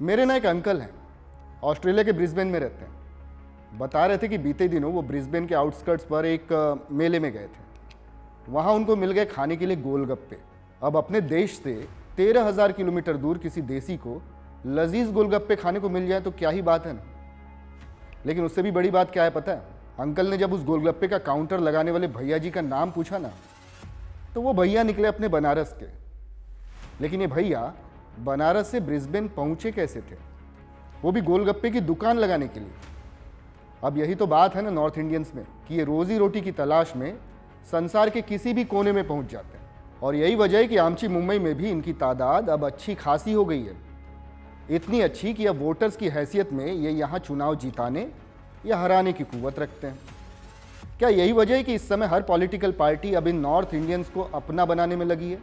मेरे ना एक अंकल हैं, ऑस्ट्रेलिया के ब्रिस्बेन में रहते हैं। बता रहे थे कि बीते दिनों वो ब्रिस्बेन के आउटस्कर्ट्स पर एक मेले में गए थे। वहाँ उनको मिल गए खाने के लिए गोलगप्पे। अब अपने देश से 13,000 किलोमीटर दूर किसी देसी को लजीज गोलगप्पे खाने को मिल जाए तो क्या ही बात है ना। लेकिन उससे भी बड़ी बात क्या है पता है? अंकल ने जब उस गोलगप्पे का काउंटर लगाने वाले भैया जी का नाम पूछा ना, तो वो भैया निकले अपने बनारस के। लेकिन ये भैया बनारस से ब्रिस्बेन पहुंचे कैसे थे, वो भी गोलगप्पे की दुकान लगाने के लिए? अब यही तो बात है ना नॉर्थ इंडियंस में, कि ये रोजी रोटी की तलाश में संसार के किसी भी कोने में पहुंच जाते हैं। और यही वजह है कि आमची मुंबई में भी इनकी तादाद अब अच्छी खासी हो गई है। इतनी अच्छी कि अब वोटर्स की हैसियत में ये यहाँ चुनाव जिताने या हराने की कुव्वत रखते हैं। क्या यही वजह है कि इस समय हर पॉलिटिकल पार्टी अब इन नॉर्थ इंडियंस को अपना बनाने में लगी है?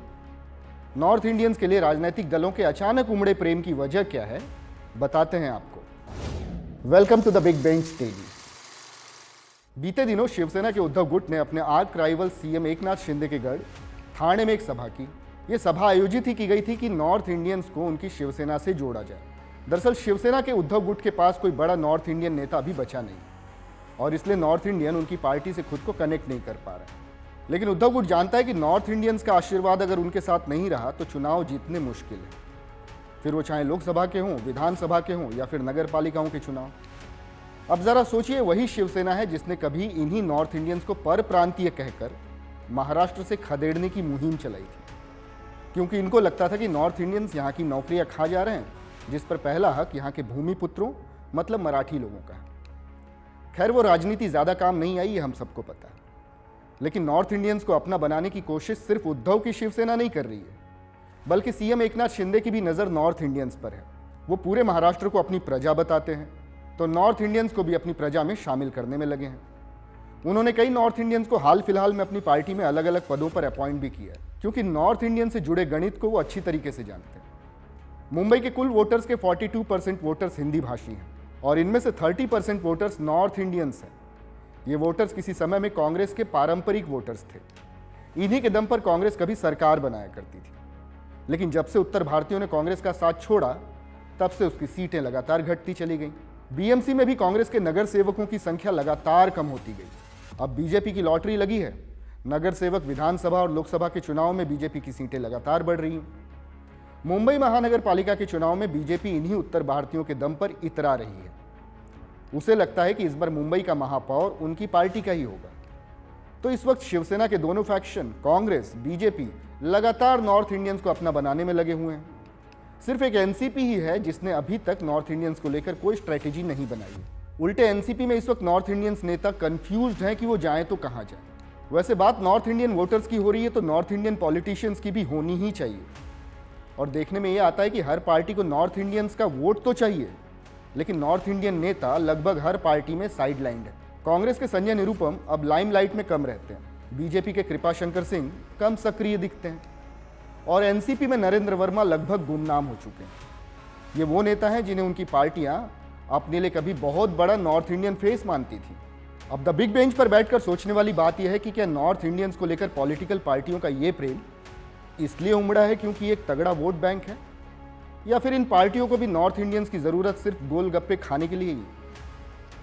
नॉर्थ इंडियंस के लिए राजनीतिक दलों के अचानक उमड़े प्रेम की वजह क्या है, बताते हैं आपको। Welcome to the big bench TV. बीते दिनों शिवसेना के उद्धव गुट ने अपने arch rival CM Eknath Shinde के गढ़ ठाणे में एक सभा की। यह सभा आयोजित ही की गई थी कि नॉर्थ इंडियंस को उनकी शिवसेना से जोड़ा जाए। दरअसल शिवसेना के उद्धव गुट के पास कोई बड़ा नॉर्थ इंडियन नेता अभी बचा नहीं, और इसलिए नॉर्थ इंडियन उनकी पार्टी से खुद को कनेक्ट नहीं कर पा रहा। लेकिन उद्धव गुट जानता है कि नॉर्थ इंडियंस का आशीर्वाद अगर उनके साथ नहीं रहा तो चुनाव जीतने मुश्किल है, फिर वो चाहे लोकसभा के हों, विधानसभा के हों या फिर नगर पालिकाओं के चुनाव। अब जरा सोचिए, वही शिवसेना है जिसने कभी इन्हीं नॉर्थ इंडियंस को पर प्रांतीय कहकर महाराष्ट्र से खदेड़ने की मुहिम चलाई थी, क्योंकि इनको लगता था कि नॉर्थ इंडियंस यहाँ की नौकरियाँ खा जा रहे हैं, जिस पर पहला हक यहाँ के भूमिपुत्रों मतलब मराठी लोगों का है। खैर, वो राजनीति ज़्यादा काम नहीं आई, ये हम सबको पता है। लेकिन नॉर्थ इंडियंस को अपना बनाने की कोशिश सिर्फ उद्धव की शिवसेना नहीं कर रही है, बल्कि सीएम एकनाथ शिंदे की भी नज़र नॉर्थ इंडियंस पर है। वो पूरे महाराष्ट्र को अपनी प्रजा बताते हैं, तो नॉर्थ इंडियंस को भी अपनी प्रजा में शामिल करने में लगे हैं। उन्होंने कई नॉर्थ इंडियंस को हाल फिलहाल में अपनी पार्टी में अलग अलग पदों पर अपॉइंट भी किया है, क्योंकि नॉर्थ इंडियन से जुड़े गणित को वो अच्छी तरीके से जानते हैं। मुंबई के कुल वोटर्स के 42% वोटर्स हिंदी भाषी हैं, और इनमें से 30% वोटर्स नॉर्थ इंडियंस हैं। ये वोटर्स किसी समय में कांग्रेस के पारंपरिक वोटर्स थे। इन्हीं के दम पर कांग्रेस कभी सरकार बनाया करती थी। लेकिन जब से उत्तर भारतीयों ने कांग्रेस का साथ छोड़ा, तब से उसकी सीटें लगातार घटती चली गईं। बीएमसी में भी कांग्रेस के नगर सेवकों की संख्या लगातार कम होती गई। अब बीजेपी की लॉटरी लगी है। नगर सेवक विधानसभा और लोकसभा के चुनाव में बीजेपी की सीटें लगातार बढ़ रही हैं। मुंबई महानगर पालिका के चुनाव में बीजेपी इन्हीं उत्तर भारतीयों के दम पर इतरा रही है। उसे लगता है कि इस बार मुंबई का महापौर उनकी पार्टी का ही होगा। तो इस वक्त शिवसेना के दोनों फैक्शन कांग्रेस, बीजेपी लगातार नॉर्थ इंडियंस को अपना बनाने में लगे हुए हैं। सिर्फ एक एनसीपी ही है जिसने अभी तक नॉर्थ इंडियंस को लेकर कोई स्ट्रैटेजी नहीं बनाई है। उल्टे एनसीपी में इस वक्त नॉर्थ इंडियंस नेता कंफ्यूज्ड हैं कि वो जाएं तो कहां जाएं। वैसे बात नॉर्थ इंडियन वोटर्स की हो रही है तो नॉर्थ इंडियन पॉलिटिशियंस की भी होनी ही चाहिए। और देखने में ये आता है कि हर पार्टी को नॉर्थ इंडियंस का वोट तो चाहिए, लेकिन नॉर्थ इंडियन नेता लगभग हर पार्टी में साइड लाइंड है। कांग्रेस के संजय निरुपम अब लाइमलाइट में कम रहते हैं, बीजेपी के कृपा शंकर सिंह कम सक्रिय दिखते हैं, और एनसीपी में नरेंद्र वर्मा लगभग गुमनाम हो चुके हैं। ये वो नेता हैं जिन्हें उनकी पार्टियां अपने लिए कभी बहुत बड़ा नॉर्थ इंडियन फेस मानती थी। अब द बिग बेंच पर बैठकर सोचने वाली बात यह है कि क्या नॉर्थ इंडियंस को लेकर पॉलिटिकल पार्टियों का ये प्रेम इसलिए उमड़ा है क्योंकि ये एक तगड़ा वोट बैंक है, या फिर इन पार्टियों को भी नॉर्थ इंडियंस की ज़रूरत सिर्फ गोलगप्पे खाने के लिए ही?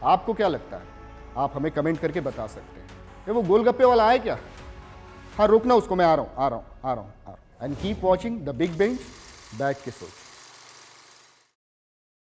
आपको क्या लगता है? आप हमें कमेंट करके बता सकते हैं। ये वो गोलगप्पे वाला है क्या? हाँ, रुकना उसको, मैं आ रहा हूँ। And keep watching the big bench, बैठ के सोच।